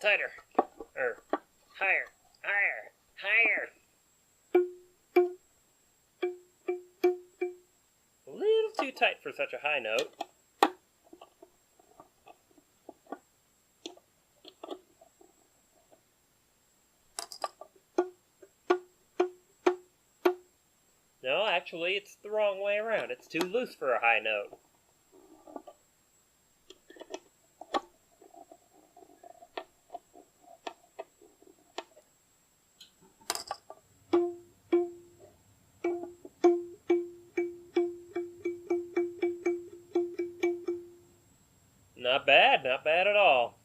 tighter. Or higher, higher, higher. A little too tight for such a high note. No, actually, it's the wrong way around. It's too loose for a high note. Not bad at all.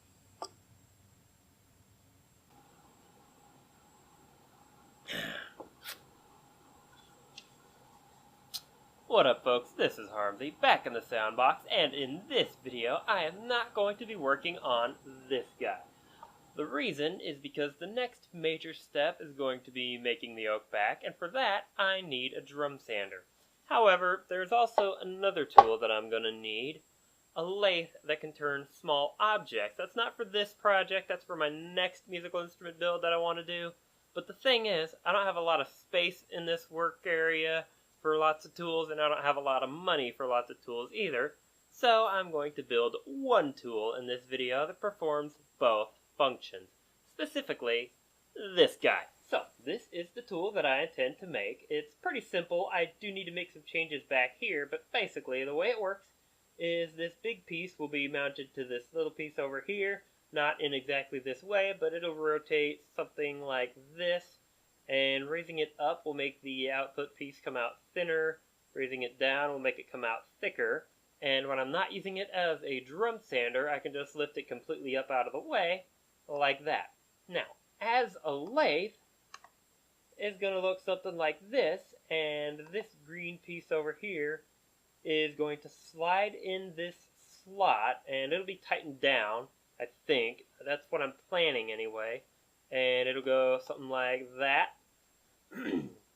What up, folks? This is Harmsy, back in the sound box, and in this video, I am not going to be working on this guy. The reason is because the next major step is going to be making the oak back, and for that, I need a drum sander. However, there's also another tool that I'm going to need, a lathe that can turn small objects. That's not for this project, that's for my next musical instrument build that I want to do. But the thing is, I don't have a lot of space in this work area for lots of tools, and I don't have a lot of money for lots of tools either. So I'm going to build one tool in this video that performs both functions. Specifically, this guy. So, this is the tool that I intend to make. It's pretty simple. I do need to make some changes back here, but basically the way it works is this big piece will be mounted to this little piece over here. Not in exactly this way, but it'll rotate something like this. And raising it up will make the output piece come out thinner. Raising it down will make it come out thicker. And when I'm not using it as a drum sander, I can just lift it completely up out of the way, like that. Now, as a lathe, it's going to look something like this, and this green piece over here is going to slide in this slot, and it'll be tightened down, I think. That's what I'm planning anyway. And it'll go something like that.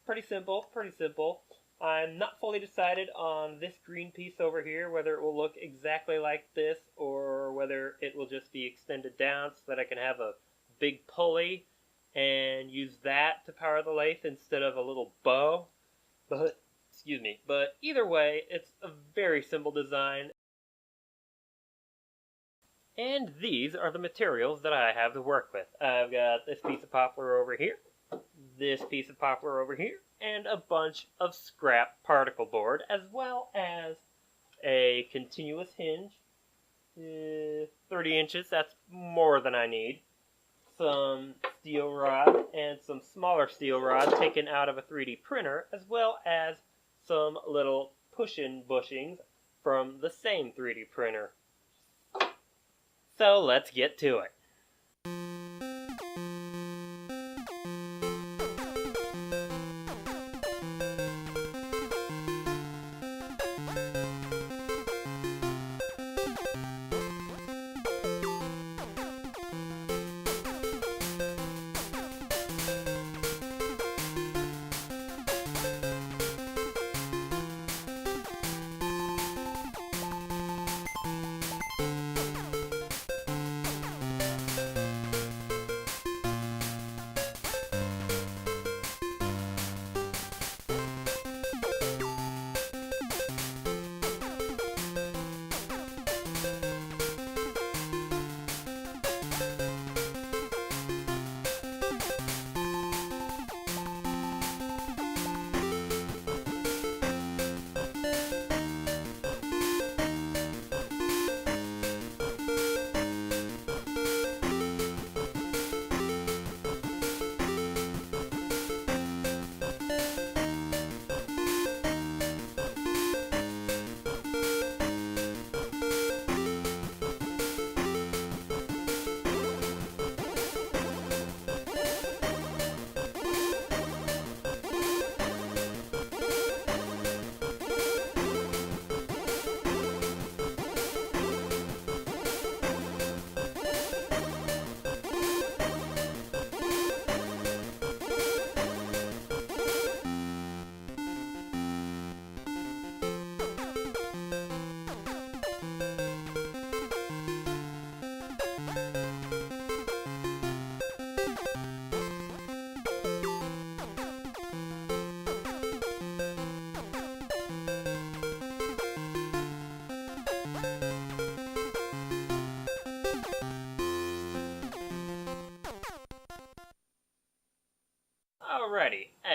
Pretty simple, pretty simple. I'm not fully decided on this green piece over here, whether it will look exactly like this or whether it will just be extended down so that I can have a big pulley and use that to power the lathe instead of a little bow. But either way, it's a very simple design. And these are the materials that I have to work with. I've got this piece of poplar over here, this piece of poplar over here, and a bunch of scrap particle board, as well as a continuous hinge, 30 inches, that's more than I need, some steel rod, and some smaller steel rod taken out of a 3D printer, as well as some little push-in bushings from the same 3D printer. So let's get to it.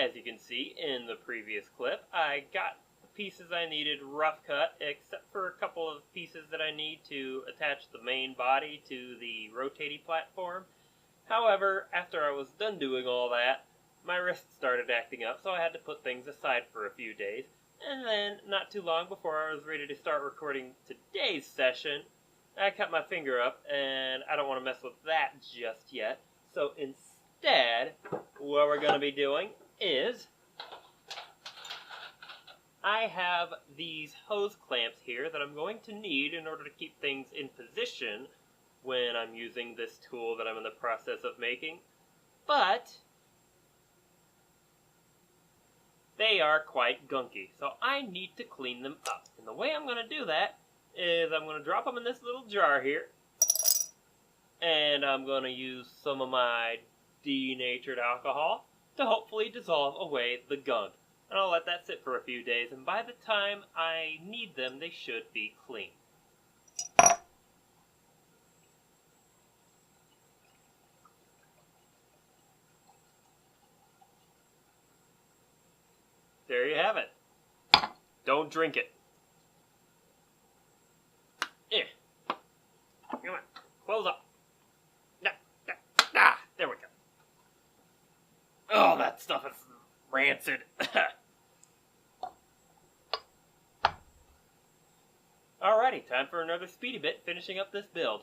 as you can see in the previous clip, I got the pieces I needed rough cut, except for a couple of pieces that I need to attach the main body to the rotating platform. However, after I was done doing all that, my wrist started acting up, so I had to put things aside for a few days. And then, not too long before I was ready to start recording today's session, I cut my finger up, and I don't want to mess with that just yet. So instead, what we're going to be doing is, I have these hose clamps here that I'm going to need in order to keep things in position when I'm using this tool that I'm in the process of making. But they are quite gunky, so I need to clean them up. And the way I'm going to do that is I'm going to drop them in this little jar here, and I'm going to use some of my denatured alcohol to hopefully dissolve away the gunk. And I'll let that sit for a few days, and by the time I need them, they should be clean. There you have it. Don't drink it. Come on, close up. There we go. Oh, that stuff is rancid. Alrighty, time for another speedy bit finishing up this build.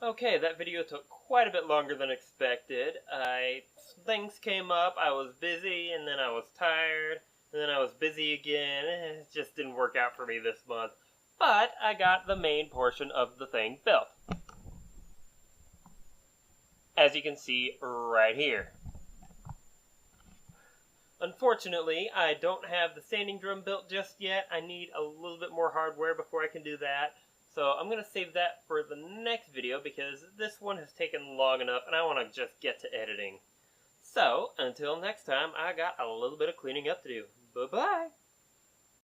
Okay, that video took quite a bit longer than expected. Things came up, I was busy, and then I was tired, and then I was busy again, and it just didn't work out for me this month. But I got the main portion of the thing built. As you can see right here. Unfortunately, I don't have the sanding drum built just yet. I need a little bit more hardware before I can do that. So I'm going to save that for the next video because this one has taken long enough and I want to just get to editing. So, until next time, I got a little bit of cleaning up to do. Bye-bye!